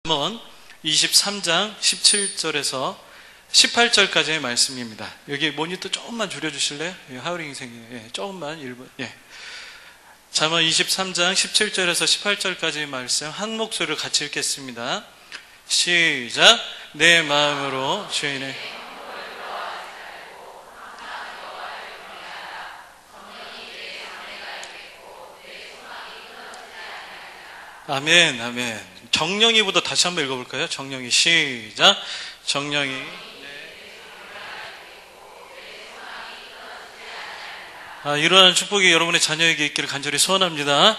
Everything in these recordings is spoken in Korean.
잠언 23장 17절에서 18절까지의 말씀입니다. 여기 모니터 조금만 줄여주실래요? 하울링 인생이에요. 조금만 1분. 잠언 23장 17절에서 18절까지의 말씀 한 목소리로 같이 읽겠습니다. 시작. 내 마음으로 주인의 아멘, 아멘. 정령이보다 다시 한번 읽어볼까요? 정령이 시작. 정령이 이러한 축복이 여러분의 자녀에게 있기를 간절히 소원합니다.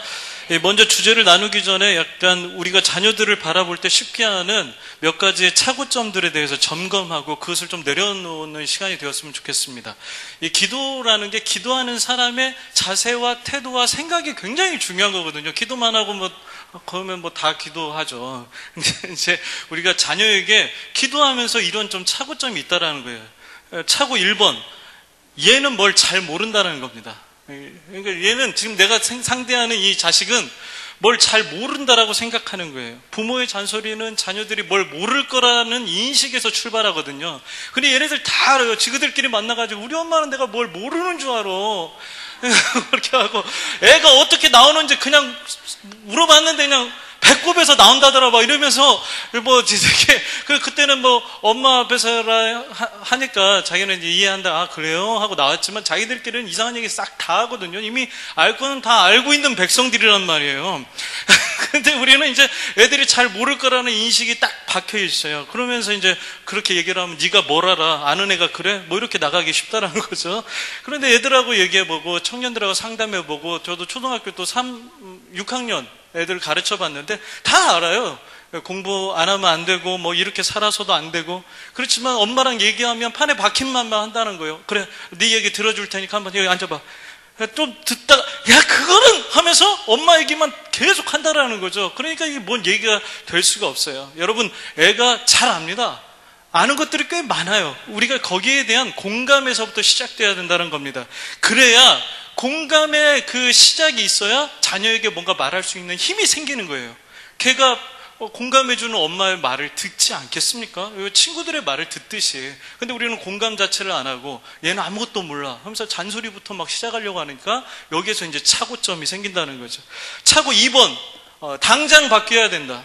먼저 주제를 나누기 전에 약간 우리가 자녀들을 바라볼 때 쉽게 하는 몇 가지의 착오점들에 대해서 점검하고 그것을 좀 내려놓는 시간이 되었으면 좋겠습니다. 이 기도라는 게 기도하는 사람의 자세와 태도와 생각이 굉장히 중요한 거거든요. 기도만 하고 그러면 다 기도하죠. 근데 이제 우리가 자녀에게 기도하면서 이런 좀 착오점이 있다라는 거예요. 착오 1번. 얘는 뭘 잘 모른다는 겁니다. 그러니까 얘는 지금 내가 상대하는 이 자식은 뭘 잘 모른다라고 생각하는 거예요. 부모의 잔소리는 자녀들이 뭘 모를 거라는 인식에서 출발하거든요. 근데 얘네들 다 알아요. 지그들끼리 만나가지고 우리 엄마는 내가 뭘 모르는 줄 알아. 그렇게 하고 애가 어떻게 나오는지 그냥 물어봤는데 그냥 배꼽에서 나온다더라 이러면서 그때는 엄마 앞에서 하니까 자기는 이제 이해한다. 그래요? 하고 나왔지만 자기들끼리는 이상한 얘기 싹 다 하거든요. 이미 알 거는 다 알고 있는 백성들이란 말이에요. 근데 우리는 이제 애들이 잘 모를 거라는 인식이 딱 박혀 있어요. 그러면서 이제 그렇게 얘기를 하면 네가 뭘 알아? 아는 애가 그래? 이렇게 나가기 쉽다라는 거죠. 그런데 애들하고 얘기해보고 청년들하고 상담해보고 저도 초등학교 또 6학년 애들 가르쳐 봤는데 다 알아요. 공부 안 하면 안 되고 이렇게 살아서도 안 되고 그렇지만 엄마랑 얘기하면 판에 박힌 맘만 한다는 거예요. 그래 네 얘기 들어줄 테니까 한번 여기 앉아봐. 좀 듣다가 야 그거는 하면서 엄마 얘기만 계속 한다라는 거죠. 그러니까 이게 뭔 얘기가 될 수가 없어요. 여러분 애가 잘 압니다. 아는 것들이 꽤 많아요. 우리가 거기에 대한 공감에서부터 시작돼야 된다는 겁니다. 그래야 공감의 그 시작이 있어야 자녀에게 뭔가 말할 수 있는 힘이 생기는 거예요. 걔가 공감해주는 엄마의 말을 듣지 않겠습니까? 친구들의 말을 듣듯이. 근데 우리는 공감 자체를 안 하고 얘는 아무것도 몰라 하면서 잔소리부터 시작하려고 하니까 여기에서 이제 착오점이 생긴다는 거죠. 착오 2번, 당장 바뀌어야 된다.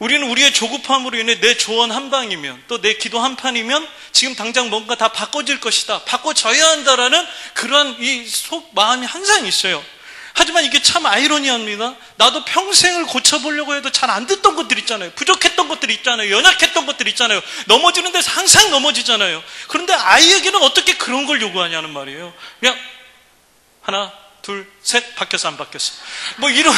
우리는 우리의 조급함으로 인해 내 조언 한 방이면 또 내 기도 한 판이면 지금 당장 뭔가 다 바꿔질 것이다. 바꿔져야 한다라는 그런 이 속 마음이 항상 있어요. 하지만 이게 참 아이러니합니다. 나도 평생을 고쳐보려고 해도 잘 안 듣던 것들 있잖아요. 부족했던 것들 있잖아요. 연약했던 것들 있잖아요. 넘어지는 데서 항상 넘어지잖아요. 그런데 아이에게는 어떻게 그런 걸 요구하냐는 말이에요. 그냥 하나 둘, 셋, 바뀌었어, 안 바뀌었어. 이런.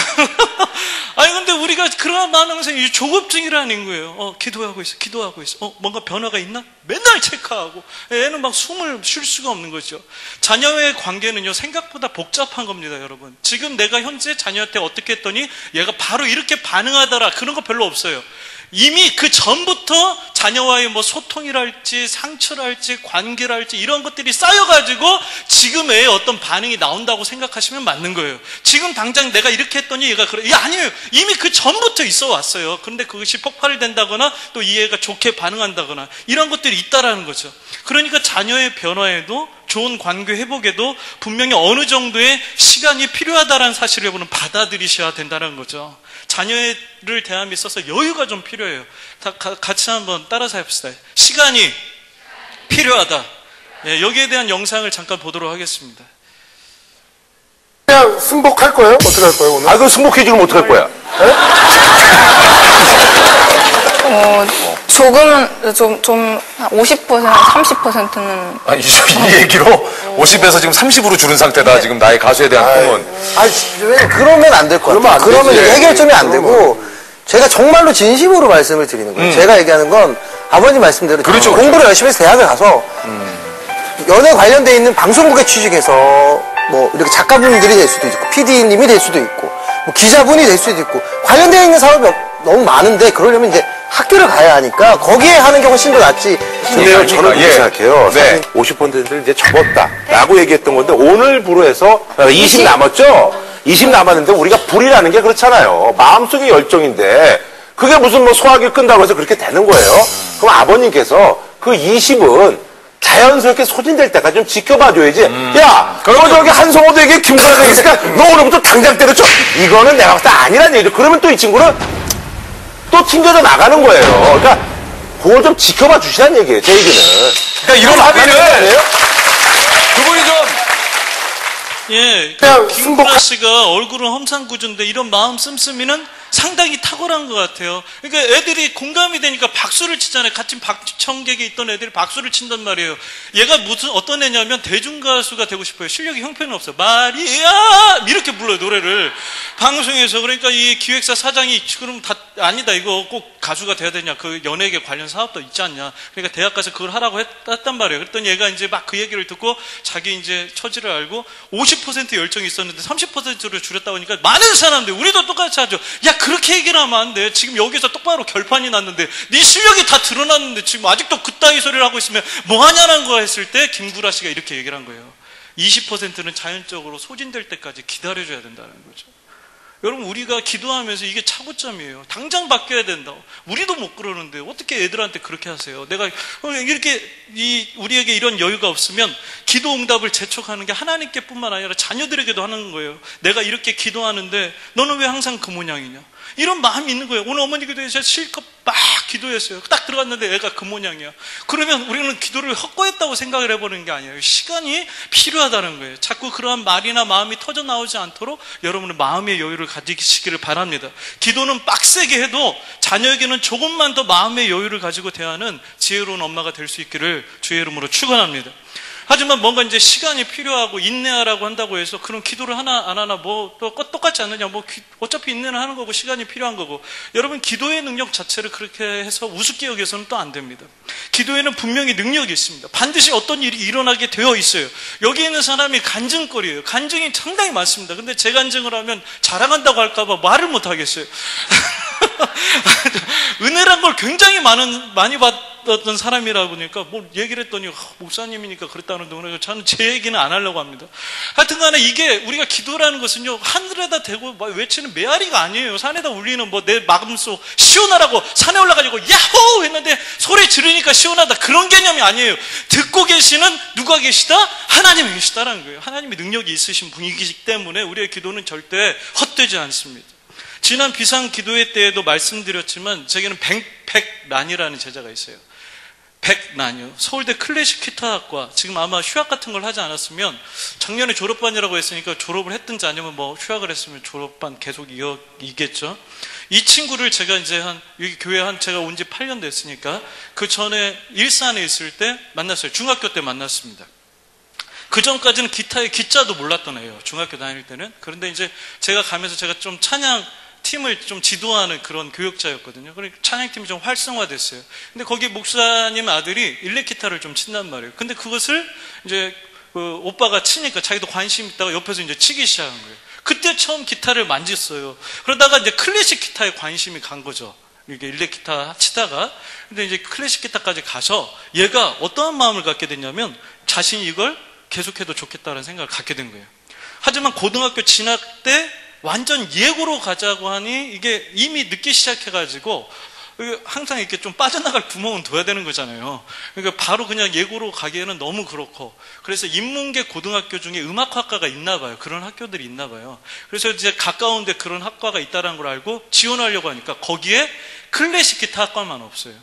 아니, 근데 우리가 그런 반응에서 이 조급증이라는 거예요. 기도하고 있어. 뭔가 변화가 있나? 맨날 체크하고. 애는 숨을 쉴 수가 없는 거죠. 자녀의 관계는요, 생각보다 복잡한 겁니다, 여러분. 지금 내가 현재 자녀한테 어떻게 했더니 얘가 바로 이렇게 반응하더라. 그런 거 별로 없어요. 이미 그 전부터 자녀와의 소통이랄지 상처랄지 관계랄지 이런 것들이 쌓여가지고 지금 애의 어떤 반응이 나온다고 생각하시면 맞는 거예요. 지금 당장 내가 이렇게 했더니 얘가 그래. 아니에요. 이미 그 전부터 있어 왔어요. 그런데 그것이 폭발이 된다거나 또 이 애가 좋게 반응한다거나 이런 것들이 있다라는 거죠. 그러니까 자녀의 변화에도 좋은 관계 회복에도 분명히 어느 정도의 시간이 필요하다는 사실을 여러분은 받아들이셔야 된다는 거죠. 자녀를 대함에 있어서 여유가 좀 필요해요. 같이 한번 따라서 해봅시다. 시간이 필요하다. 여기에 대한 영상을 잠깐 보도록 하겠습니다. 그냥 승복할 거예요? 어떻게 할 거예요 오늘? 그럼 승복해 지금 어떻게 할 거야? 조금은 좀 50%, 30%는. 아니, 이 얘기로 50에서 지금 30으로 줄은 상태다. 네. 지금 나의 가수에 대한 꿈은. 그러면 안 될 것 같아요. 그러면 해결점이 안 되고, 제가 정말로 진심으로 말씀을 드리는 거예요. 제가 얘기하는 건 아버님 말씀대로 그렇죠, 공부를 열심히 해서 대학을 가서 연애 관련돼 있는 방송국에 취직해서 이렇게 작가분들이 될 수도 있고, PD님이 될 수도 있고, 기자분이 될 수도 있고, 관련돼 있는 사업이 너무 많은데 그러려면 이제 학교를 가야 하니까 거기에 하는 게 훨씬 더 낫지. 근데요, 저는 그렇게 생각해요. 네. 50%를 이제 접었다 라고 얘기했던 건데 오늘부로 해서 20 남았죠? 20 남았는데 우리가 불이라는 게 그렇잖아요. 마음속의 열정인데 그게 무슨 뭐 소화기 끈다고 해서 그렇게 되는 거예요. 그럼 아버님께서 그 20은 자연스럽게 소진될 때까지 좀 지켜봐줘야지. 야, 너 저기 한성호대에게 김구라가 있으니까 너 오늘부터 당장 때려쳐. 이거는 내가 봤을 때 아니란 얘기죠. 그러면 또 이 친구는 또 튕겨져 나가는 거예요. 그러니까 그걸 좀 지켜봐 주시라는 얘기예요. 제 얘기는. 그러니까 이런 합의를 아니에요? 그분이 좀 예, 그냥 김구라 씨가 얼굴은 험상궂은데 이런 마음 씀씀이는 상당히 탁월한 것 같아요. 그러니까 애들이 공감이 되니까 박수를 치잖아요. 같은 박청객에 있던 애들이 박수를 친단 말이에요. 얘가 무슨 어떤 애냐면 대중가수가 되고 싶어요. 실력이 형편없어요. 마리아 이렇게 불러요, 노래를 방송에서. 그러니까 이 기획사 사장이 그럼 다 아니다, 이거 꼭 가수가 돼야 되냐, 그 연예계 관련 사업도 있지 않냐, 그러니까 대학 가서 그걸 하라고 했단 말이에요. 그랬더니 얘가 이제 막 그 얘기를 듣고 자기 이제 처지를 알고 50% 열정이 있었는데 30%로 줄였다고 하니까 많은 사람들, 우리도 똑같이 하죠. 야, 그렇게 얘기를 하면 안 돼. 지금 여기서 똑바로 결판이 났는데 네 실력이 다 드러났는데 지금 아직도 그따위 소리를 하고 있으면 뭐 하냐는 거 했을 때 김구라 씨가 이렇게 얘기를 한 거예요. 20%는 자연적으로 소진될 때까지 기다려줘야 된다는 거죠. 여러분, 우리가 기도하면서 이게 차고점이에요. 당장 바뀌어야 된다. 우리도 못 그러는데 어떻게 애들한테 그렇게 하세요? 내가 이렇게 우리에게 이런 여유가 없으면 기도 응답을 재촉하는 게 하나님께 뿐만 아니라 자녀들에게도 하는 거예요. 내가 이렇게 기도하는데 너는 왜 항상 그 모양이냐, 이런 마음이 있는 거예요. 오늘 어머니 기도에서 실컷 막 기도했어요. 딱 들어갔는데 애가 그 모양이야. 그러면 우리는 기도를 헛거했다고 생각을 해버리는 게 아니에요. 시간이 필요하다는 거예요. 자꾸 그러한 말이나 마음이 터져 나오지 않도록 여러분은 마음의 여유를 가지시기를 바랍니다. 기도는 빡세게 해도 자녀에게는 조금만 더 마음의 여유를 가지고 대하는 지혜로운 엄마가 될 수 있기를 주의 이름으로 축원합니다. 하지만 뭔가 이제 시간이 필요하고 인내하라고 한다고 해서 그런 기도를 하나 안 하나 뭐 또 똑같지 않느냐, 뭐 어차피 인내는 하는 거고 시간이 필요한 거고. 여러분, 기도의 능력 자체를 그렇게 해서 우습게 여겨서는 또 안 됩니다. 기도에는 분명히 능력이 있습니다. 반드시 어떤 일이 일어나게 되어 있어요. 여기 있는 사람이 간증거리예요. 간증이 상당히 많습니다. 근데 제 간증을 하면 자랑한다고 할까봐 말을 못 하겠어요. 은혜란 걸 굉장히 많이 받았던 사람이라 보니까 뭐 얘기를 했더니 목사님이니까 그랬다는데 오늘 저는 제 얘기는 안 하려고 합니다. 하여튼간에 이게 우리가 기도라는 것은요, 하늘에다 대고 외치는 메아리가 아니에요. 산에다 울리는 뭐 내 마음속 시원하라고 산에 올라가지고 야호 했는데 소리 지르니까 시원하다, 그런 개념이 아니에요. 듣고 계시는 누가 계시다? 하나님이 계시다라는 거예요. 하나님의 능력이 있으신 분이기 때문에 우리의 기도는 절대 헛되지 않습니다. 지난 비상 기도회 때에도 말씀드렸지만 제게는 백란이라는 제자가 있어요. 백란이요. 서울대 클래식 기타학과, 지금 아마 휴학 같은 걸 하지 않았으면, 작년에 졸업반이라고 했으니까 졸업을 했든지 아니면 뭐 휴학을 했으면 졸업반 계속 이겠죠. 이 친구를 제가 이제 여기 교회 제가 온 지 8년 됐으니까 그 전에 일산에 있을 때 만났어요. 중학교 때 만났습니다. 그 전까지는 기타의 기자도 몰랐던 애예요. 중학교 다닐 때는. 그런데 이제 제가 가면서 제가 좀 찬양 팀을 좀 지도하는 그런 교역자였거든요. 그러니까 찬양팀이 좀 활성화됐어요. 근데 거기 목사님 아들이 일렉기타를 좀 친단 말이에요. 근데 그것을 이제 그 오빠가 치니까 자기도 관심 있다가 옆에서 이제 치기 시작한 거예요. 그때 처음 기타를 만졌어요. 그러다가 이제 클래식 기타에 관심이 간 거죠. 이렇게 일렉기타 치다가. 근데 이제 클래식 기타까지 가서 얘가 어떠한 마음을 갖게 됐냐면 자신이 이걸 계속해도 좋겠다는 생각을 갖게 된 거예요. 하지만 고등학교 진학 때 완전 예고로 가자고 하니 이게 이미 늦기 시작해가지고 항상 이렇게 좀 빠져나갈 구멍은 둬야 되는 거잖아요. 그러니까 바로 그냥 예고로 가기에는 너무 그렇고, 그래서 인문계 고등학교 중에 음악학과가 있나 봐요. 그런 학교들이 있나 봐요. 그래서 이제 가까운데 그런 학과가 있다는 걸 알고 지원하려고 하니까 거기에 클래식 기타 학과만 없어요.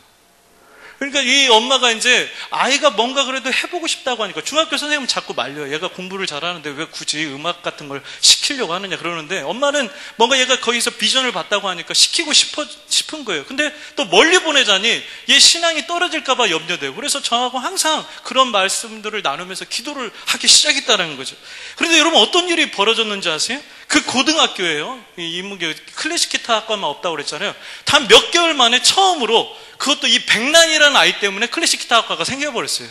그러니까 이 엄마가 이제 아이가 뭔가 그래도 해보고 싶다고 하니까, 중학교 선생님은 자꾸 말려요. 얘가 공부를 잘하는데 왜 굳이 음악 같은 걸 시키려고 하느냐 그러는데, 엄마는 뭔가 얘가 거기서 비전을 봤다고 하니까 시키고 싶은 거예요. 근데 또 멀리 보내자니 얘 신앙이 떨어질까 봐 염려되고, 그래서 저하고 항상 그런 말씀들을 나누면서 기도를 하기 시작했다는 거죠. 그런데 여러분, 어떤 일이 벌어졌는지 아세요? 그 고등학교에요, 이 인문계 클래식 기타 학과만 없다고 그랬잖아요. 단 몇 개월 만에 처음으로, 그것도 이 백란이라는 아이 때문에 클래식 기타 학과가 생겨버렸어요.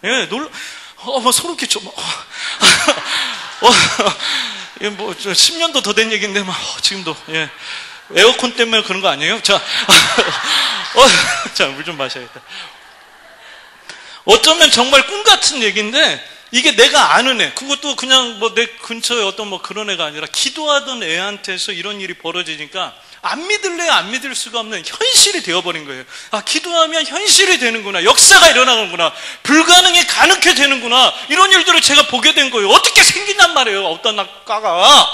예, 뭐 소름 끼쳐. 뭐 10년도 더 된 얘기인데, 지금도, 예. 에어컨 때문에 그런 거 아니에요? 자, 자, 물 좀 마셔야겠다. 어쩌면 정말 꿈 같은 얘기인데, 이게 내가 아는 애, 그것도 그냥 뭐 내 근처에 어떤 뭐 그런 애가 아니라 기도하던 애한테서 이런 일이 벌어지니까 안 믿을래야 안 믿을 수가 없는 현실이 되어버린 거예요. 아, 기도하면 현실이 되는구나. 역사가 일어나는구나. 불가능이 가능해 되는구나. 이런 일들을 제가 보게 된 거예요. 어떻게 생긴단 말이에요. 어떤 학과가.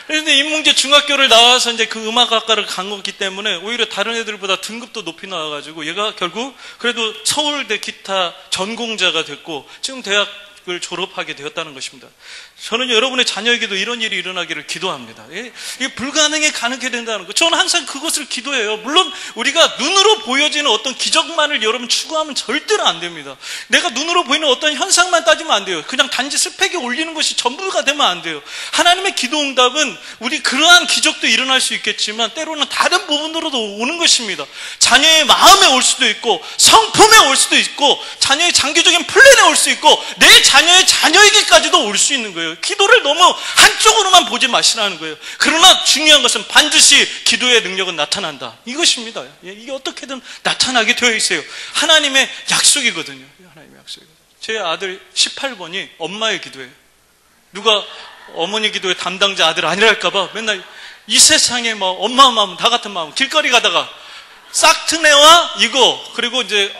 근데 인문계 중학교를 나와서 이제 그 음악학과를 간 거기 때문에 오히려 다른 애들보다 등급도 높이 나와가지고 얘가 결국 그래도 서울대 기타 전공자가 됐고 지금 대학을 졸업하게 되었다는 것입니다. 저는 여러분의 자녀에게도 이런 일이 일어나기를 기도합니다. 이게 불가능에 가능해 된다는 거. 저는 항상 그것을 기도해요. 물론 우리가 눈으로 보여지는 어떤 기적만을 여러분 추구하면 절대로 안 됩니다. 내가 눈으로 보이는 어떤 현상만 따지면 안 돼요. 그냥 단지 스펙에 올리는 것이 전부가 되면 안 돼요. 하나님의 기도 응답은 우리 그러한 기적도 일어날 수 있겠지만 때로는 다른 부분으로도 오는 것입니다. 자녀의 마음에 올 수도 있고 성품에 올 수도 있고 자녀의 장기적인 플랜에 올 수 있고 내 자녀의 자녀에게까지도 올 수 있는 거예요. 기도를 너무 한쪽으로만 보지 마시라는 거예요. 그러나 중요한 것은 반드시 기도의 능력은 나타난다. 이것입니다. 이게 어떻게든 나타나게 되어 있어요. 하나님의 약속이거든요. 하나님의 약속이거든요. 제 아들 18번이 엄마의 기도예요. 누가 어머니 기도의 담당자 아들 아니랄까봐 맨날 이 세상에 뭐 엄마 마음 다 같은 마음. 길거리 가다가 싹트네와 이거 그리고 이제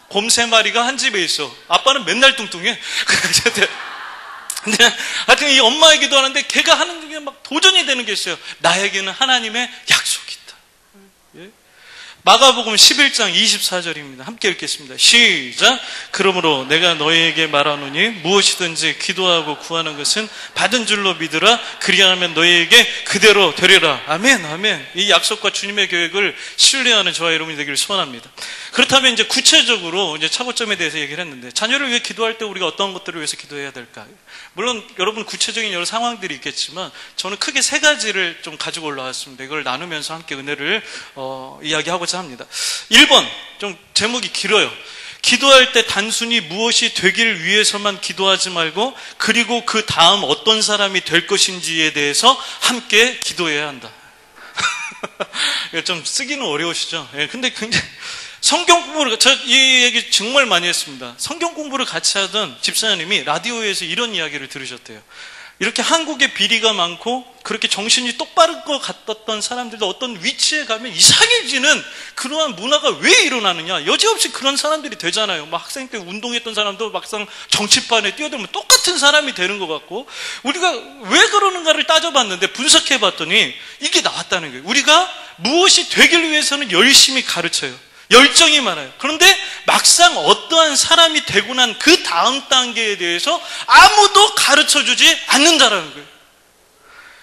곰 3마리가 한 집에 있어. 아빠는 맨날 뚱뚱해. 근데 하여튼 이 엄마의 기도하는데 걔가 하는 중에 막 도전이 되는 게 있어요. 나에게는 하나님의 약속이 있다. 예? 마가복음 11장 24절입니다. 함께 읽겠습니다. 시작. 그러므로 내가 너희에게 말하노니 무엇이든지 기도하고 구하는 것은 받은 줄로 믿으라. 그리하면 너희에게 그대로 되리라. 아멘, 아멘. 이 약속과 주님의 계획을 신뢰하는 저와 여러분이 되기를 소원합니다. 그렇다면 이제 구체적으로 이제 차고점에 대해서 얘기를 했는데 자녀를 위해 기도할 때 우리가 어떤 것들을 위해서 기도해야 될까? 물론 여러분 구체적인 여러 상황들이 있겠지만 저는 크게 3가지를 좀 가지고 올라왔습니다. 이걸 나누면서 함께 은혜를 이야기하고자 합니다. 1번, 좀 제목이 길어요. 기도할 때 단순히 무엇이 되기를 위해서만 기도하지 말고 그리고 그 다음 어떤 사람이 될 것인지에 대해서 함께 기도해야 한다. 좀 쓰기는 어려우시죠? 근데 굉장히 성경 공부를, 이 얘기 정말 많이 했습니다. 성경 공부를 같이 하던 집사님이 라디오에서 이런 이야기를 들으셨대요. 이렇게 한국에 비리가 많고 그렇게 정신이 똑바른 것 같았던 사람들도 어떤 위치에 가면 이상해지는 그러한 문화가 왜 일어나느냐. 여지없이 그런 사람들이 되잖아요. 막 학생 때 운동했던 사람도 막상 정치판에 뛰어들면 똑같은 사람이 되는 것 같고 우리가 왜 그러는가를 따져봤는데 분석해봤더니 이게 나왔다는 거예요. 우리가 무엇이 되길 위해서는 열심히 가르쳐요. 열정이 많아요. 그런데 막상 어떠한 사람이 되고 난 그 다음 단계에 대해서 아무도 가르쳐주지 않는다라는 거예요.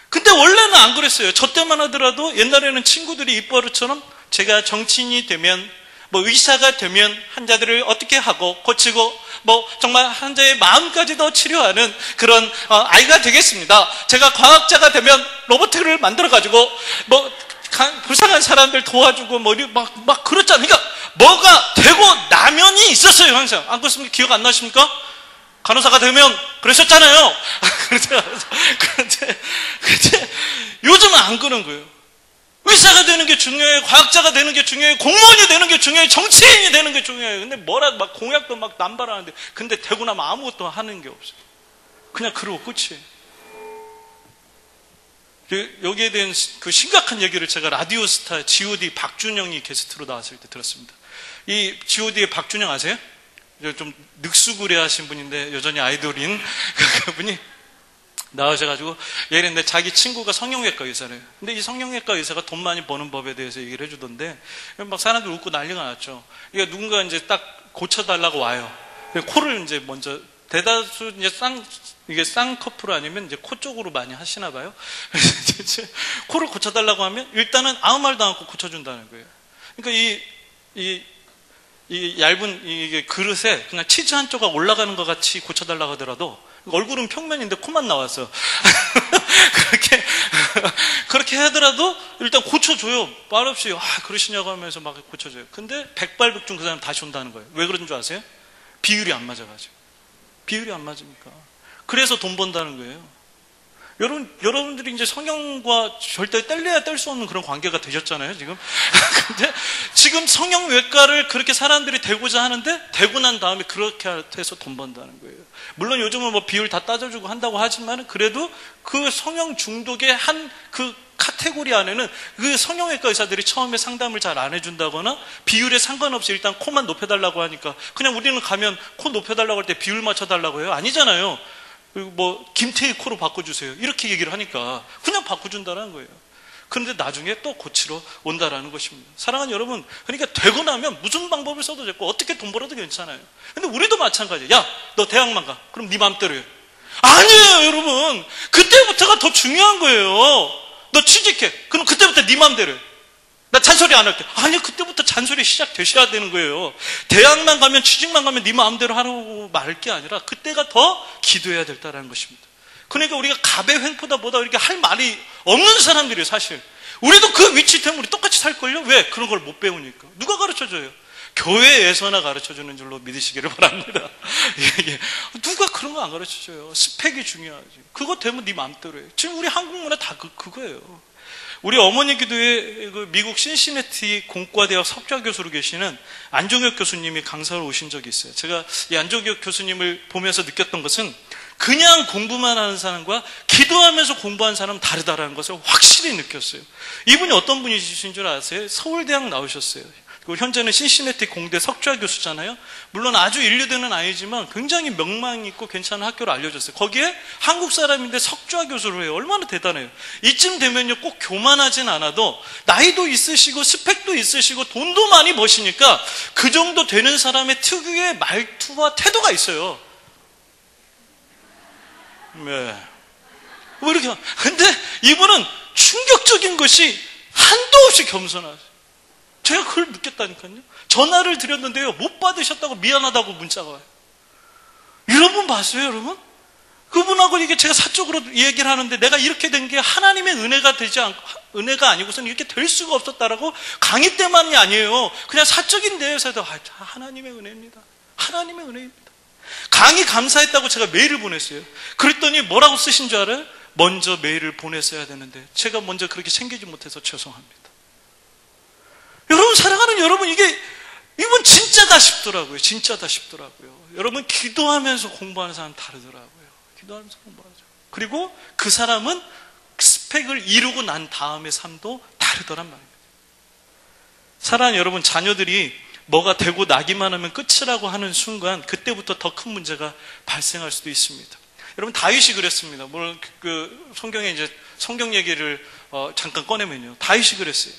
근데 원래는 안 그랬어요. 저 때만 하더라도 옛날에는 친구들이 입버릇처럼 제가 정치인이 되면 뭐 의사가 되면 환자들을 어떻게 하고 고치고 뭐 정말 환자의 마음까지도 치료하는 그런 아이가 되겠습니다. 제가 과학자가 되면 로봇을 만들어가지고 뭐 불쌍한 사람들 도와주고 막 그렇잖아요. 그러니까 뭐가 되고 나면이 있었어요. 항상. 안 그렇습니까? 기억 안 나십니까? 간호사가 되면 그러셨잖아요. 그런데 요즘은 안 그런 거예요. 의사가 되는 게 중요해요. 과학자가 되는 게 중요해요. 공무원이 되는 게 중요해요. 정치인이 되는 게 중요해요. 근데 막 공약도 막 남발하는데 근데 되고 나면 아무것도 하는 게 없어요. 그냥 그러고 끝이에요. 여기에 대한 그 심각한 얘기를 제가 라디오스타 G.O.D 박준영이 게스트로 나왔을 때 들었습니다. 이 G.O.D의 박준영 아세요? 좀 늑수구레 하신 분인데 여전히 아이돌인 그분이 나오셔가지고 얘기했는데 자기 친구가 성형외과 의사래요. 근데 이 성형외과 의사가 돈 많이 버는 법에 대해서 얘기를 해주던데 막 사람들 웃고 난리가 났죠. 그러니까 누군가 이제 딱 고쳐달라고 와요. 코를 이제 먼저 대다수 이게 쌍꺼풀 아니면 이제 코 쪽으로 많이 하시나 봐요. 그래서 코를 고쳐달라고 하면 일단은 아무 말도 않고 고쳐준다는 거예요. 그러니까 이 얇은 이게 그릇에 그냥 치즈 한 조각 올라가는 것 같이 고쳐달라고 하더라도 얼굴은 평면인데 코만 나와서 그렇게 하더라도 일단 고쳐줘요. 말없이 그러시냐고 하면서 막 고쳐줘요. 근데 백발백중 그 사람 다시 온다는 거예요. 왜 그런 줄 아세요? 비율이 안 맞아가지고. 비율이 안 맞으니까. 그래서 돈 번다는 거예요. 여러분들이 이제 성형과 절대 뗄래야 뗄 수 없는 그런 관계가 되셨잖아요, 지금. 근데 지금 성형외과를 그렇게 사람들이 되고자 하는데, 되고 난 다음에 그렇게 해서 돈 번다는 거예요. 물론 요즘은 뭐 비율 다 따져주고 한다고 하지만, 그래도 그 성형 중독의 한 그 카테고리 안에는 그 성형외과 의사들이 처음에 상담을 잘 안 해준다거나 비율에 상관없이 일단 코만 높여달라고 하니까 그냥 우리는 가면 코 높여달라고 할 때 비율 맞춰달라고 해요? 아니잖아요. 그리고 뭐 김태희 코로 바꿔주세요. 이렇게 얘기를 하니까 그냥 바꿔준다는 거예요. 그런데 나중에 또 고치러 온다라는 것입니다. 사랑하는 여러분, 그러니까 되고 나면 무슨 방법을 써도 됐고 어떻게 돈 벌어도 괜찮아요. 근데 우리도 마찬가지예요. 야, 너 대학만 가. 그럼 네 맘대로 해. 아니에요, 여러분. 그때부터가 더 중요한 거예요. 너 취직해. 그럼 그때부터 네 맘대로 해. 나 잔소리 안 할게. 아니요, 그때부터 잔소리 시작되셔야 되는 거예요. 대학만 가면, 취직만 가면 네 마음대로 하라고 말 게 아니라 그때가 더 기도해야 된다는 것입니다. 그러니까 우리가 갑의 횡포다 뭐다 이렇게 할 말이 없는 사람들이에요, 사실. 우리도 그 위치 때문에 우리 똑같이 살걸요? 왜? 그런 걸 못 배우니까. 누가 가르쳐줘요? 교회에서나 가르쳐주는 줄로 믿으시기를 바랍니다. 예. 누가 그런 거 안 가르쳐줘요? 스펙이 중요하지. 그거 되면 네 마음대로 해. 지금 우리 한국 문화 다 그거예요. 우리 어머니 기도에 그 미국 신시내티 공과대학 석좌 교수로 계시는 안종혁 교수님이 강사로 오신 적이 있어요. 제가 이 안종혁 교수님을 보면서 느꼈던 것은 그냥 공부만 하는 사람과 기도하면서 공부하는 사람은 다르다라는 것을 확실히 느꼈어요. 이분이 어떤 분이신 줄 아세요? 서울대학 나오셨어요. 그리고 현재는 신시내티 공대 석좌 교수잖아요. 물론 아주 인류대는 아니지만 굉장히 명망 있고 괜찮은 학교로 알려졌어요. 거기에 한국 사람인데 석좌 교수로 해요. 얼마나 대단해요. 이쯤 되면요, 꼭 교만하진 않아도 나이도 있으시고 스펙도 있으시고 돈도 많이 버시니까 그 정도 되는 사람의 특유의 말투와 태도가 있어요. 네. 뭐 이렇게. 근데 이분은 충격적인 것이 한도 없이 겸손하세요. 제가 그걸 느꼈다니까요. 전화를 드렸는데요, 못 받으셨다고 미안하다고 문자가 와요. 이런 분 봤어요, 여러분? 그분하고 이게 제가 사적으로 얘기를 하는데 내가 이렇게 된 게 하나님의 은혜가 되지 않고, 은혜가 아니고서는 이렇게 될 수가 없었다라고 강의 때만이 아니에요. 그냥 사적인 데에서도 하나님의 은혜입니다. 하나님의 은혜입니다. 강의 감사했다고 제가 메일을 보냈어요. 그랬더니 뭐라고 쓰신 줄 알아요? 먼저 메일을 보냈어야 되는데 제가 먼저 그렇게 챙기지 못해서 죄송합니다. 여러분, 사랑하는 여러분, 이건 진짜다 싶더라고요. 진짜다 싶더라고요. 여러분, 기도하면서 공부하는 사람 다르더라고요. 기도하면서 공부하죠. 그리고 그 사람은 스펙을 이루고 난 다음의 삶도 다르더란 말입니다. 사랑하는 여러분, 자녀들이 뭐가 되고 나기만 하면 끝이라고 하는 순간 그때부터 더 큰 문제가 발생할 수도 있습니다. 여러분, 다윗이 그랬습니다. 물론 그 성경에 이제 성경 얘기를 잠깐 꺼내면요, 다윗이 그랬어요.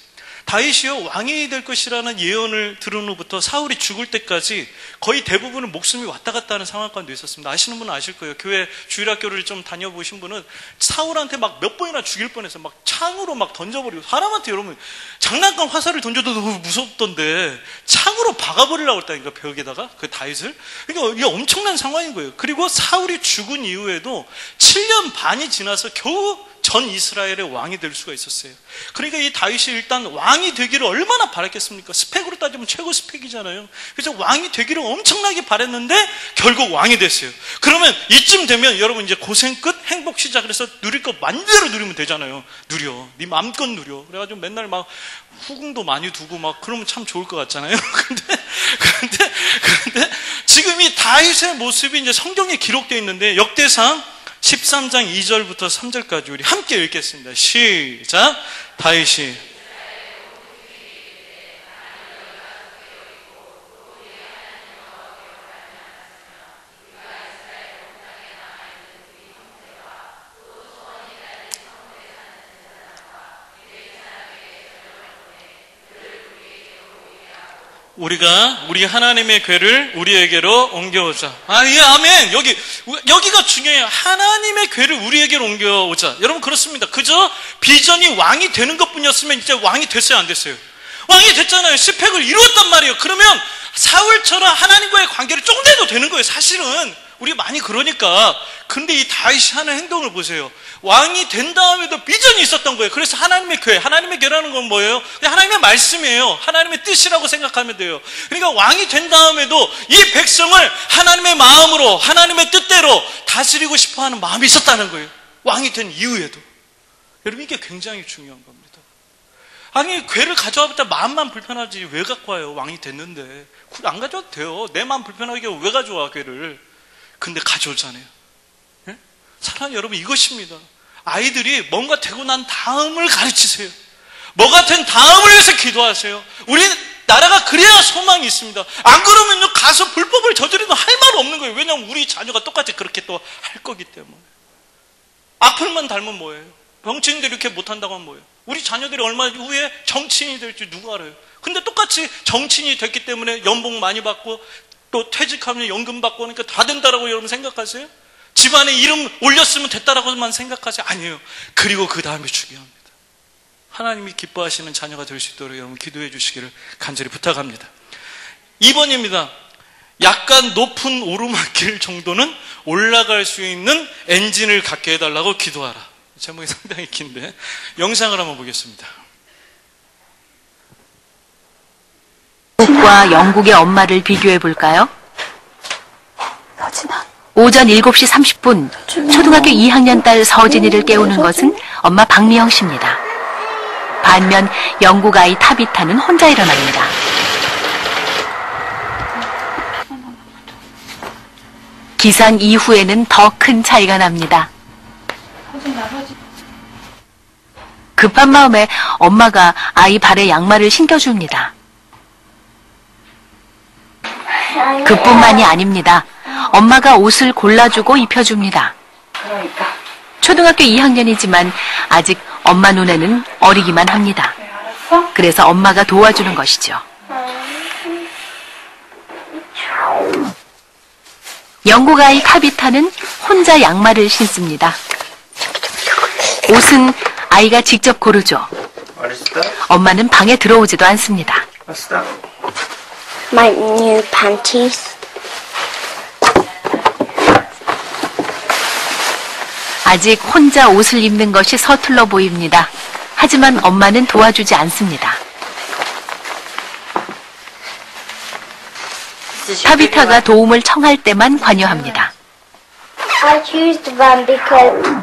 다윗이요, 왕이 될 것이라는 예언을 들은 후부터 사울이 죽을 때까지 거의 대부분은 목숨이 왔다 갔다 하는 상황 가운데 있었습니다. 아시는 분은 아실 거예요. 교회 주일학교를 좀 다녀보신 분은 사울한테 막 몇 번이나 죽일 뻔해서 막 창으로 막 던져버리고, 사람한테 여러분 장난감 화살을 던져도 너무 무섭던데 창으로 박아버리려고 했다니까, 벽에다가 그 다윗을. 그러니까 이게 엄청난 상황인 거예요. 그리고 사울이 죽은 이후에도 7년 반이 지나서 겨우 전 이스라엘의 왕이 될 수가 있었어요. 그러니까 이 다윗이 일단 왕이 되기를 얼마나 바랐겠습니까? 스펙으로 따지면 최고 스펙이잖아요. 그래서 왕이 되기를 엄청나게 바랬는데 결국 왕이 됐어요. 그러면 이쯤 되면 여러분 이제 고생 끝 행복 시작. 그래서 누릴 거 마음대로 누리면 되잖아요. 누려. 네 마음껏 누려. 그래가지고 맨날 막 후궁도 많이 두고 막 그러면 참 좋을 것 같잖아요. 그런데 지금 이 다윗의 모습이 이제 성경에 기록되어 있는데, 역대상 13장 2절부터 3절까지 우리 함께 읽겠습니다. 시작. 다윗이 우리가 우리 하나님의 궤를 우리에게로 옮겨오자. 예, 아멘. 여기가 중요해요. 하나님의 궤를 우리에게로 옮겨오자. 여러분, 그렇습니다. 그저 비전이 왕이 되는 것뿐이었으면 이제 왕이 됐어요, 안 됐어요? 왕이 됐잖아요. 스펙을 이루었단 말이에요. 그러면 사울처럼 하나님과의 관계를 쪼개도 되는 거예요, 사실은. 우리 많이 그러니까. 근데 이 다윗이 하는 행동을 보세요. 왕이 된 다음에도 비전이 있었던 거예요. 그래서 하나님의 궤, 하나님의 궤라는 건 뭐예요? 하나님의 말씀이에요. 하나님의 뜻이라고 생각하면 돼요. 그러니까 왕이 된 다음에도 이 백성을 하나님의 마음으로, 하나님의 뜻대로 다스리고 싶어하는 마음이 있었다는 거예요. 왕이 된 이후에도. 여러분, 이게 굉장히 중요한 겁니다. 아니, 궤를 가져와봤자 마음만 불편하지 왜 갖고 와요? 왕이 됐는데. 안 가져와도 돼요. 내 마음 불편하게 왜 가져와, 궤를. 근데 가져오잖아요. 예? 사랑하는 여러분, 이것입니다. 아이들이 뭔가 되고 난 다음을 가르치세요. 뭐 같은 다음을 위해서 기도하세요. 우리 나라가 그래야 소망이 있습니다. 안 그러면요, 가서 불법을 저지르면 할 말 없는 거예요. 왜냐하면 우리 자녀가 똑같이 그렇게 또 할 거기 때문에. 악플만 달면 뭐예요? 정치인들이 이렇게 못한다고 하면 뭐예요? 우리 자녀들이 얼마 후에 정치인이 될지 누가 알아요? 근데 똑같이 정치인이 됐기 때문에 연봉 많이 받고 또 퇴직하면 연금 받고 하니까 다 된다라고 여러분 생각하세요? 집안에 이름 올렸으면 됐다라고만 생각하세요? 아니에요. 그리고 그 다음이 중요합니다. 하나님이 기뻐하시는 자녀가 될 수 있도록 여러분 기도해 주시기를 간절히 부탁합니다. 2번입니다. 약간 높은 오르막길 정도는 올라갈 수 있는 엔진을 갖게 해달라고 기도하라. 제목이 상당히 긴데 영상을 한번 보겠습니다. 한국과 영국의 엄마를 비교해 볼까요? 서진아. 오전 7시 30분 초등학교 2학년 딸 서진이를 깨우는 것은 엄마 박미영 씨입니다. 반면 영국 아이 타비타는 혼자 일어납니다. 기상 이후에는 더 큰 차이가 납니다. 급한 마음에 엄마가 아이 발에 양말을 신겨줍니다. 그뿐만이 아닙니다. 엄마가 옷을 골라주고 입혀줍니다. 초등학교 2학년이지만 아직 엄마 눈에는 어리기만 합니다. 그래서 엄마가 도와주는 것이죠. 영국 아이 타비타는 혼자 양말을 신습니다. 옷은 아이가 직접 고르죠. 엄마는 방에 들어오지도 않습니다. My new panties. 아직 혼자 옷을 입는 것이 서툴러 보입니다. 하지만 엄마는 도와주지 않습니다. 타비타가 도움을 청할 때만 관여합니다. I choose the van because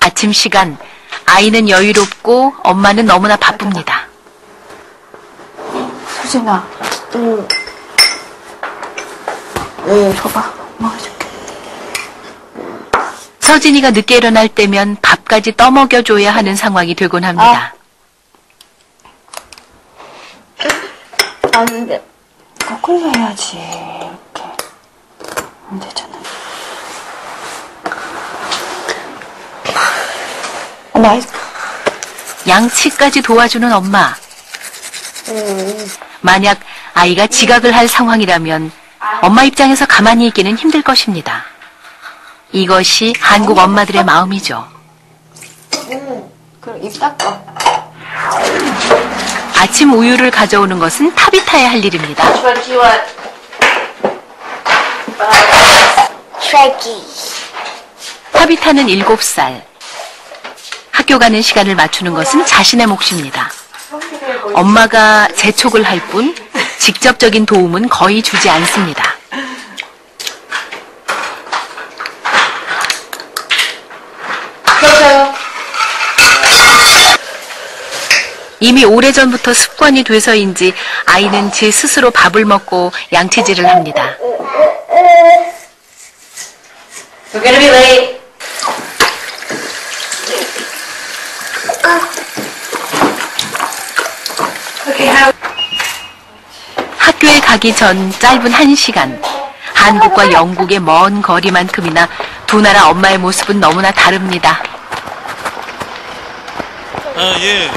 아침 시간, 아이는 여유롭고 엄마는 너무나 바쁩니다. 서진아. 줘봐. 엄마가 줄게. 서진이가 늦게 일어날 때면 밥까지 떠먹여줘야 하는 상황이 되곤 합니다. 안 돼. 거꾸로 해야지. 이렇게. 안 되잖아. 엄마, 양치까지 도와주는 엄마. 만약 아이가 지각을 할 상황이라면 엄마 입장에서 가만히 있기는 힘들 것입니다. 이것이 한국 엄마들의 마음이죠. 그럼 입 닦아. 아침 우유를 가져오는 것은 타비타의 할 일입니다. Treggy. 타비타는 7살. 학교 가는 시간을 맞추는 것은 자신의 몫입니다. 엄마가 재촉을 할 뿐 직접적인 도움은 거의 주지 않습니다. 이미 오래전부터 습관이 돼서인지 아이는 제 스스로 밥을 먹고 양치질을 합니다. We're gonna be late. 학교에 가기 전 짧은 1시간, 한국과 영국의 먼 거리만큼이나 두 나라 엄마의 모습은 너무나 다릅니다. 예.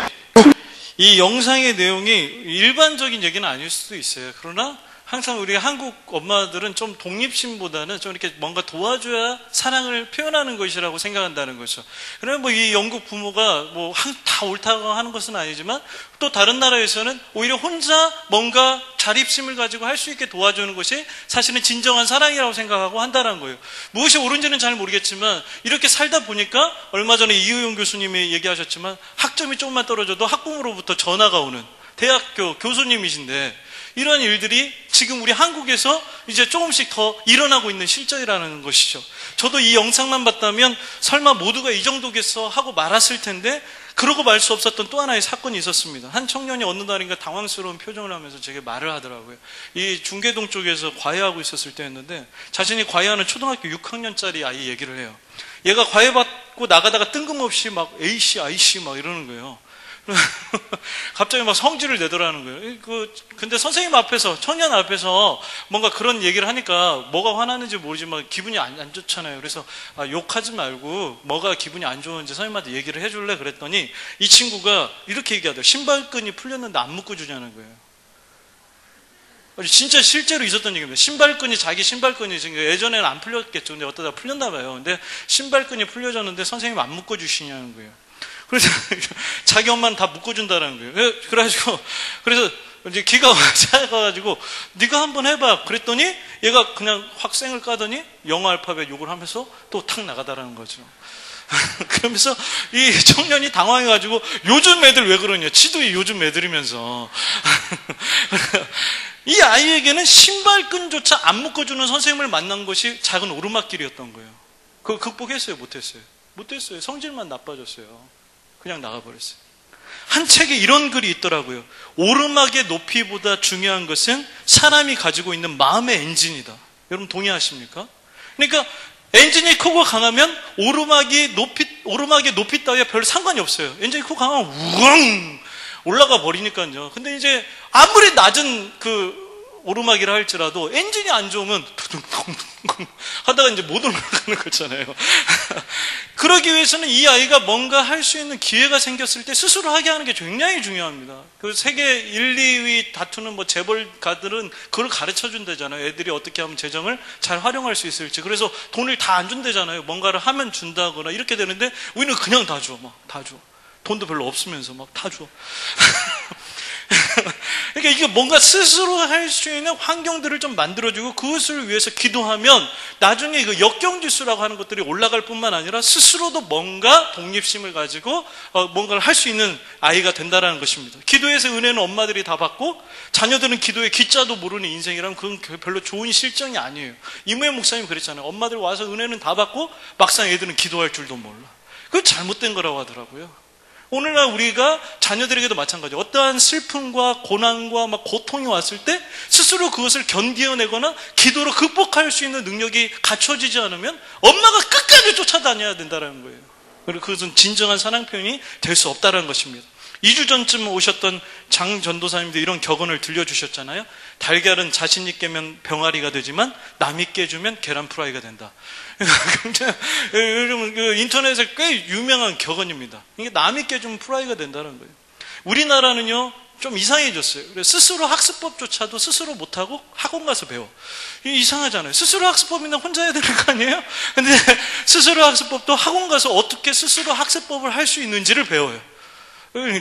이 영상의 내용이 일반적인 얘기는 아닐 수도 있어요. 그러나 항상 우리 한국 엄마들은 좀 독립심보다는 좀 이렇게 뭔가 도와줘야 사랑을 표현하는 것이라고 생각한다는 거죠. 그러면 뭐 이 영국 부모가 뭐 다 옳다고 하는 것은 아니지만 또 다른 나라에서는 오히려 혼자 뭔가 자립심을 가지고 할 수 있게 도와주는 것이 사실은 진정한 사랑이라고 생각하고 한다는 거예요. 무엇이 옳은지는 잘 모르겠지만 이렇게 살다 보니까 얼마 전에 이효영 교수님이 얘기하셨지만 학점이 조금만 떨어져도 학부모로부터 전화가 오는 대학교 교수님이신데 이런 일들이 지금 우리 한국에서 이제 조금씩 더 일어나고 있는 실정이라는 것이죠. 저도 이 영상만 봤다면 설마 모두가 이 정도겠어 하고 말았을 텐데 그러고 말 수 없었던 또 하나의 사건이 있었습니다. 한 청년이 어느 날인가 당황스러운 표정을 하면서 제게 말을 하더라고요. 이 중계동 쪽에서 과외하고 있었을 때였는데 자신이 과외하는 초등학교 6학년짜리 아이 얘기를 해요. 얘가 과외 받고 나가다가 뜬금없이 막 A씨, I씨 막 이러는 거예요. 갑자기 막 성질을 내더라는 거예요. 근데 선생님 앞에서, 청년 앞에서 뭔가 그런 얘기를 하니까 뭐가 화나는지 모르지만 기분이 안 좋잖아요. 그래서 욕하지 말고 뭐가 기분이 안 좋은지 선생님한테 얘기를 해줄래? 그랬더니 이 친구가 이렇게 얘기하더라고요. 신발끈이 풀렸는데 안 묶어주냐는 거예요. 진짜 실제로 있었던 얘기입니다. 신발끈이, 자기 신발끈이 예전에는 안 풀렸겠죠. 근데 어떠다 풀렸나 봐요. 근데 신발끈이 풀려졌는데 선생님 안 묶어주시냐는 거예요. 그래서 자기 엄마는 다 묶어준다는 거예요. 그래가지고 그래서 이제 기가 차가가지고 네가 한번 해봐. 그랬더니 얘가 그냥 확 쌩을 까더니 영어 알파벳 욕을 하면서 또 탁 나가다라는 거죠. 그러면서 이 청년이 당황해가지고 요즘 애들 왜 그러냐. 지도 요즘 애들이면서 이 아이에게는 신발끈조차 안 묶어주는 선생님을 만난 것이 작은 오르막길이었던 거예요. 그거 극복했어요? 못했어요? 못했어요. 성질만 나빠졌어요. 그냥 나가버렸어요. 한 책에 이런 글이 있더라고요. 오르막의 높이보다 중요한 것은 사람이 가지고 있는 마음의 엔진이다. 여러분 동의하십니까? 그러니까 엔진이 크고 강하면 오르막의 높이 따위와 별 상관이 없어요. 엔진이 크고 강하면 우왕 올라가 버리니까요. 근데 이제 아무리 낮은 오르막이라 할지라도 엔진이 안 좋으면 하다가 이제 못 올라가는 거잖아요. 그러기 위해서는 이 아이가 뭔가 할 수 있는 기회가 생겼을 때 스스로 하게 하는 게 굉장히 중요합니다. 그 세계 1, 2위 다투는 재벌가들은 그걸 가르쳐 준다잖아요. 애들이 어떻게 하면 재정을 잘 활용할 수 있을지. 그래서 돈을 다 안 준다잖아요. 뭔가를 하면 준다거나 이렇게 되는데 우리는 그냥 다 줘. 막 다 줘. 돈도 별로 없으면서 막 다 줘. 그러니까 이게 뭔가 스스로 할 수 있는 환경들을 좀 만들어주고 그것을 위해서 기도하면 나중에 역경지수라고 하는 것들이 올라갈 뿐만 아니라 스스로도 뭔가 독립심을 가지고 뭔가를 할 수 있는 아이가 된다는 것입니다. 기도에서 은혜는 엄마들이 다 받고 자녀들은 기도의 기자도 모르는 인생이라면 그건 별로 좋은 실정이 아니에요. 이무혜 목사님 그랬잖아요. 엄마들 와서 은혜는 다 받고 막상 애들은 기도할 줄도 몰라. 그건 잘못된 거라고 하더라고요. 오늘날 우리가 자녀들에게도 마찬가지예요. 어떠한 슬픔과 고난과 막 고통이 왔을 때 스스로 그것을 견디어내거나 기도로 극복할 수 있는 능력이 갖춰지지 않으면 엄마가 끝까지 쫓아다녀야 된다는 거예요. 그리고 그것은 진정한 사랑 표현이 될 수 없다는 것입니다. 2주 전쯤 오셨던 장 전도사님도 이런 격언을 들려주셨잖아요. 달걀은 자신이 깨면 병아리가 되지만 남이 깨주면 계란 프라이가 된다. 요즘 인터넷에 꽤 유명한 격언입니다. 이게 남이 깨주면 프라이가 된다는 거예요. 우리나라는요 좀 이상해졌어요. 스스로 학습법조차도 스스로 못하고 학원 가서 배워. 이상하잖아요. 스스로 학습법 있는 혼자 해야 되는 거 아니에요? 근데 스스로 학습법도 학원 가서 어떻게 스스로 학습법을 할 수 있는지를 배워요.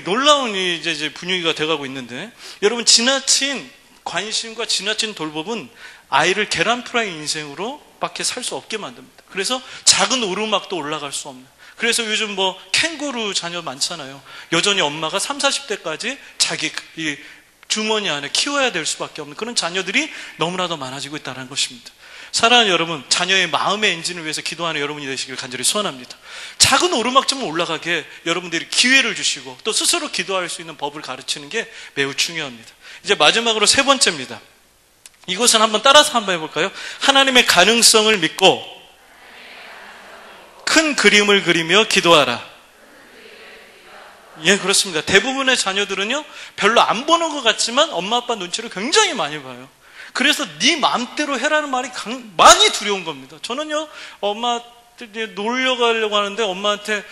놀라운 이제 분위기가 돼가고 있는데, 여러분 지나친 관심과 지나친 돌봄은 아이를 계란 프라이 인생으로 밖에 살 수 없게 만듭니다. 그래서 작은 오르막도 올라갈 수 없는. 그래서 요즘 캥거루 자녀 많잖아요. 여전히 엄마가 30, 40대까지 자기 이 주머니 안에 키워야 될 수밖에 없는 그런 자녀들이 너무나도 많아지고 있다는 것입니다. 사랑하는 여러분, 자녀의 마음의 엔진을 위해서 기도하는 여러분이 되시길 간절히 소원합니다. 작은 오르막쯤은 올라가게 여러분들이 기회를 주시고 또 스스로 기도할 수 있는 법을 가르치는 게 매우 중요합니다. 이제 마지막으로 세 번째입니다. 이것은 한번 따라서 한번 해볼까요? 하나님의 가능성을 믿고 큰 그림을 그리며 기도하라. 예, 그렇습니다. 대부분의 자녀들은요 별로 안 보는 것 같지만 엄마 아빠 눈치를 굉장히 많이 봐요. 그래서 네 마음대로 해라는 말이 많이 두려운 겁니다. 저는요 엄마한테 놀러 가려고 하는데 엄마한테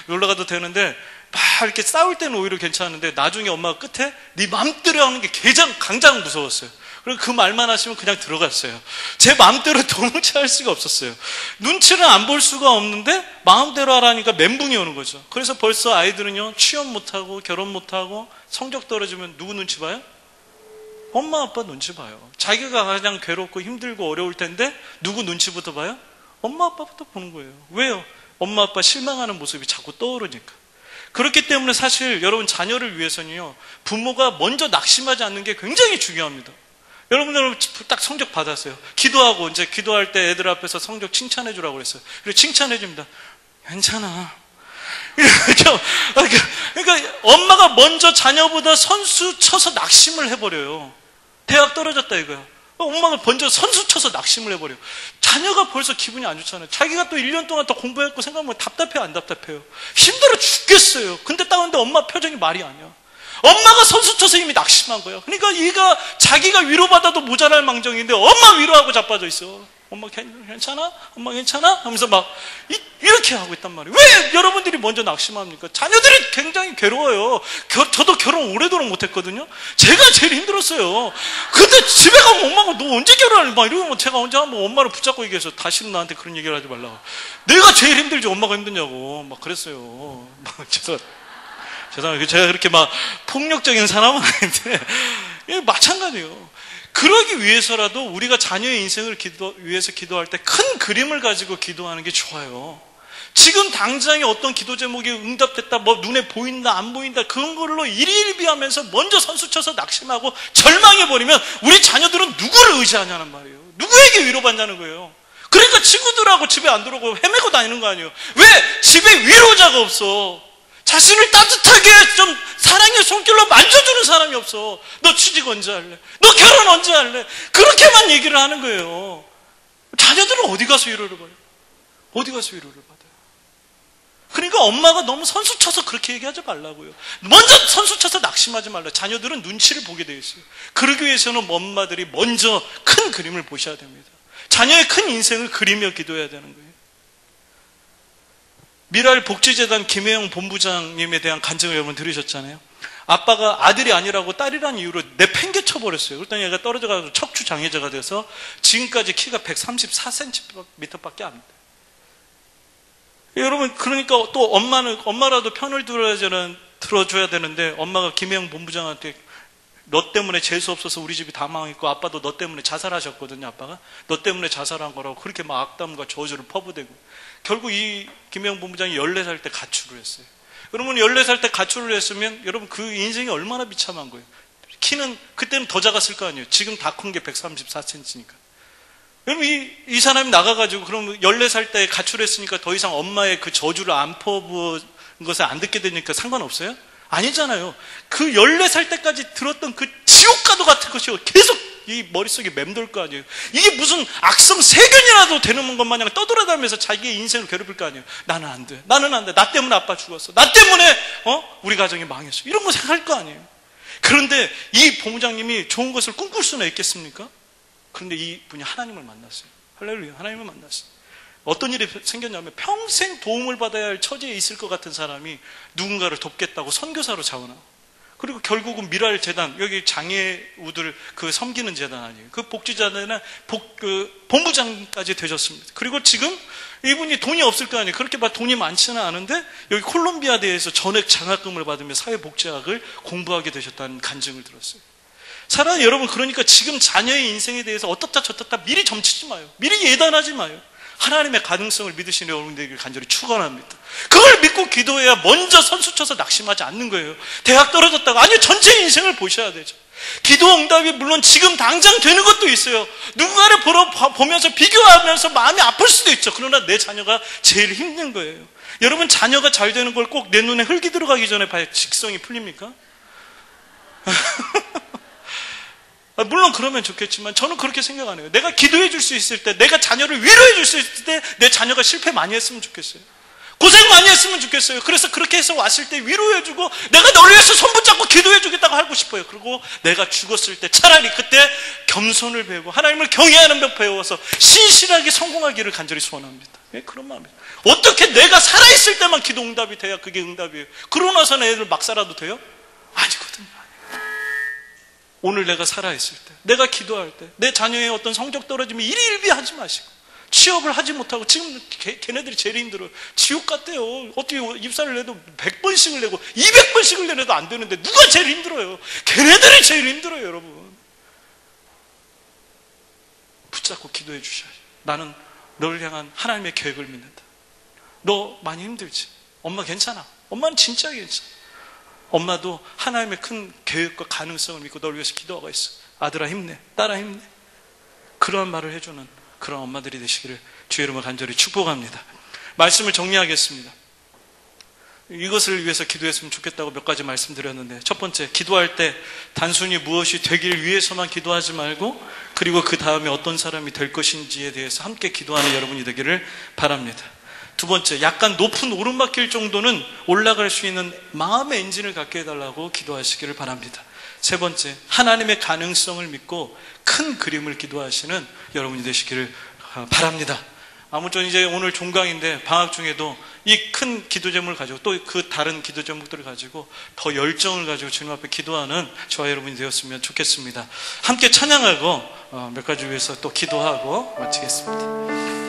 놀러 가도 되는데 막 이렇게 싸울 때는 오히려 괜찮은데 나중에 엄마가 끝에 네 마음대로 하는 게 가장 무서웠어요. 그리고 그 말만 하시면 그냥 들어갔어요. 제 마음대로 도무지 할 수가 없었어요. 눈치를 안 볼 수가 없는데 마음대로 하라니까 멘붕이 오는 거죠. 그래서 벌써 아이들은요 취업 못하고 결혼 못하고 성적 떨어지면 누구 눈치 봐요? 엄마 아빠 눈치 봐요. 자기가 가장 괴롭고 힘들고 어려울 텐데 누구 눈치부터 봐요? 엄마 아빠부터 보는 거예요. 왜요? 엄마 아빠 실망하는 모습이 자꾸 떠오르니까. 그렇기 때문에 사실 여러분 자녀를 위해서는요 부모가 먼저 낙심하지 않는 게 굉장히 중요합니다. 여러분들은 딱 성적 받았어요. 기도하고 이제 기도할 때 애들 앞에서 성적 칭찬해 주라고 그랬어요. 그리고 칭찬해 줍니다. 괜찮아. 그러니까 엄마가 먼저 자녀보다 선수 쳐서 낙심을 해버려요. 대학 떨어졌다 이거야. 엄마가 먼저 선수 쳐서 낙심을 해버려요. 자녀가 벌써 기분이 안 좋잖아요. 자기가 또 1년 동안 더 공부했고 생각하면 답답해요, 안 답답해요? 힘들어 죽겠어요. 근데 따는데 엄마 표정이 말이 아니야. 엄마가 선수 쳐서 이미 낙심한 거야. 그러니까 얘가 자기가 위로받아도 모자랄 망정인데 엄마 위로하고 자빠져 있어. 엄마 괜찮아? 엄마 괜찮아? 하면서 막 이렇게 하고 있단 말이에요. 왜 여러분들이 먼저 낙심합니까? 자녀들이 굉장히 괴로워요. 저도 결혼 오래도록 못했거든요. 제가 제일 힘들었어요. 근데 집에 가면 엄마가 너 언제 결혼해? 막 이러면 제가 언제 한번 엄마를 붙잡고 얘기해서 다시는 나한테 그런 얘기를 하지 말라고. 내가 제일 힘들지 엄마가 힘드냐고 막 그랬어요. 막 죄송해요. 제가 그렇게 막 폭력적인 사람은 아닌데 마찬가지예요. 그러기 위해서라도 우리가 자녀의 인생을 위해서 기도할 때 큰 그림을 가지고 기도하는 게 좋아요. 지금 당장에 어떤 기도 제목이 응답됐다, 뭐 눈에 보인다, 안 보인다, 그런 걸로 일희일비하면서 먼저 선수쳐서 낙심하고 절망해버리면 우리 자녀들은 누구를 의지하냐는 말이에요. 누구에게 위로받냐는 거예요. 그러니까 친구들하고 집에 안 들어오고 헤매고 다니는 거 아니에요. 왜? 집에 위로자가 없어. 자신을 따뜻하게 좀 사랑의 손길로 만져주는 사람이 없어. 너 취직 언제 할래? 너 결혼 언제 할래? 그렇게만 얘기를 하는 거예요. 자녀들은 어디 가서 위로를 받아요? 어디 가서 위로를 받아요? 그러니까 엄마가 너무 선수 쳐서 그렇게 얘기하지 말라고요. 먼저 선수 쳐서 낙심하지 말라. 자녀들은 눈치를 보게 되어 있어요. 그러기 위해서는 엄마들이 먼저 큰 그림을 보셔야 됩니다. 자녀의 큰 인생을 그리며 기도해야 되는 거예요. 미랄 복지재단 김혜영 본부장님에 대한 간증을 여러분 들으셨잖아요. 아빠가 아들이 아니라고 딸이라는 이유로 내팽개쳐 버렸어요. 그랬더니 얘가 떨어져가지고 척추 장애자가 돼서 지금까지 키가 134cm밖에 안 돼요. 여러분, 그러니까 또 엄마라도 편을 들어줘야 되는데 엄마가 김혜영 본부장한테 너 때문에 재수 없어서 우리 집이 다 망했고 아빠도 너 때문에 자살하셨거든요. 아빠가 너 때문에 자살한 거라고 그렇게 막 악담과 저주를 퍼부대고 결국 이 김혜영 본부장이 14살 때 가출을 했어요. 여러분 14살 때 가출을 했으면 여러분 그 인생이 얼마나 비참한 거예요. 키는 그때는 더 작았을 거 아니에요. 지금 다 큰 게 134cm니까. 여러분 이 사람이 나가가지고 그럼 14살 때 가출했으니까 더 이상 엄마의 그 저주를 안 퍼부은 것을 안 듣게 되니까 상관없어요? 아니잖아요. 그 14살 때까지 들었던 그 지옥가도 같은 것이 계속 이 머릿속에 맴돌 거 아니에요. 이게 무슨 악성 세균이라도 되는 것 마냥 떠돌아다니면서 자기의 인생을 괴롭힐 거 아니에요. 나는 안 돼. 나는 안 돼. 나 때문에 아빠 죽었어. 나 때문에 우리 가정이 망했어. 이런 거 생각할 거 아니에요. 그런데 이 본부장님이 좋은 것을 꿈꿀 수는 있겠습니까? 그런데 이 분이 하나님을 만났어요. 할렐루야. 하나님을 만났어요. 어떤 일이 생겼냐면 평생 도움을 받아야 할 처지에 있을 것 같은 사람이 누군가를 돕겠다고 선교사로 자원하고 그리고 결국은 미랄 재단, 여기 장애우들 섬기는 재단 아니에요. 그 복지재단은 본부장까지 되셨습니다. 그리고 지금 이분이 돈이 없을 거 아니에요. 그렇게 막 돈이 많지는 않은데 여기 콜롬비아대에서 전액 장학금을 받으며 사회복지학을 공부하게 되셨다는 간증을 들었어요. 사랑하는 여러분, 그러니까 지금 자녀의 인생에 대해서 어떻다 저떻다 미리 점치지 마요. 미리 예단하지 마요. 하나님의 가능성을 믿으시는 여러분들에게 간절히 축원합니다. 그걸 믿고 기도해야 먼저 선수쳐서 낙심하지 않는 거예요. 대학 떨어졌다가 아니요, 전체 인생을 보셔야 되죠. 기도 응답이 물론 지금 당장 되는 것도 있어요. 누군가를 보면서 비교하면서 마음이 아플 수도 있죠. 그러나 내 자녀가 제일 힘든 거예요. 여러분, 자녀가 잘 되는 걸 꼭 내 눈에 흙이 들어가기 전에 봐야 직성이 풀립니까? 물론 그러면 좋겠지만 저는 그렇게 생각 안 해요. 내가 기도해 줄 수 있을 때, 내가 자녀를 위로해 줄 수 있을 때 내 자녀가 실패 많이 했으면 좋겠어요. 고생 많이 했으면 좋겠어요. 그래서 그렇게 해서 왔을 때 위로해 주고 내가 너를 위해서 손 붙잡고 기도해 주겠다고 하고 싶어요. 그리고 내가 죽었을 때 차라리 그때 겸손을 배우고 하나님을 경외하는 법 배워서 신실하게 성공하기를 간절히 소원합니다. 네, 그런 마음이에요. 어떻게 내가 살아있을 때만 기도 응답이 돼야 그게 응답이에요. 그러고 나서는 애들 막 살아도 돼요? 아니거든요. 오늘 내가 살아있을 때, 내가 기도할 때, 내 자녀의 어떤 성적 떨어지면 일희일비하지 마시고, 취업을 하지 못하고, 지금 걔네들이 제일 힘들어요. 지옥 같대요. 어떻게 입사를 해도 100번씩을 내고 200번씩을 내도 안 되는데 누가 제일 힘들어요? 걔네들이 제일 힘들어요, 여러분. 붙잡고 기도해 주셔야죠. 나는 너를 향한 하나님의 계획을 믿는다. 너 많이 힘들지? 엄마 괜찮아. 엄마는 진짜 괜찮아. 엄마도 하나님의 큰 계획과 가능성을 믿고 너를 위해서 기도하고 있어. 아들아 힘내, 딸아 힘내. 그런 말을 해주는 그런 엄마들이 되시기를 주의 이름으로 간절히 축복합니다. 말씀을 정리하겠습니다. 이것을 위해서 기도했으면 좋겠다고 몇 가지 말씀드렸는데, 첫 번째, 기도할 때 단순히 무엇이 되길 위해서만 기도하지 말고, 그리고 그 다음에 어떤 사람이 될 것인지에 대해서 함께 기도하는 여러분이 되기를 바랍니다. 두 번째, 약간 높은 오르막길 정도는 올라갈 수 있는 마음의 엔진을 갖게 해달라고 기도하시기를 바랍니다. 세 번째, 하나님의 가능성을 믿고 큰 그림을 기도하시는 여러분이 되시기를 바랍니다. 아무쪼록 이제 오늘 종강인데 방학 중에도 이 큰 기도 제목을 가지고 또 그 다른 기도 제목들을 가지고 더 열정을 가지고 주님 앞에 기도하는 저와 여러분이 되었으면 좋겠습니다. 함께 찬양하고 몇 가지 위해서 또 기도하고 마치겠습니다.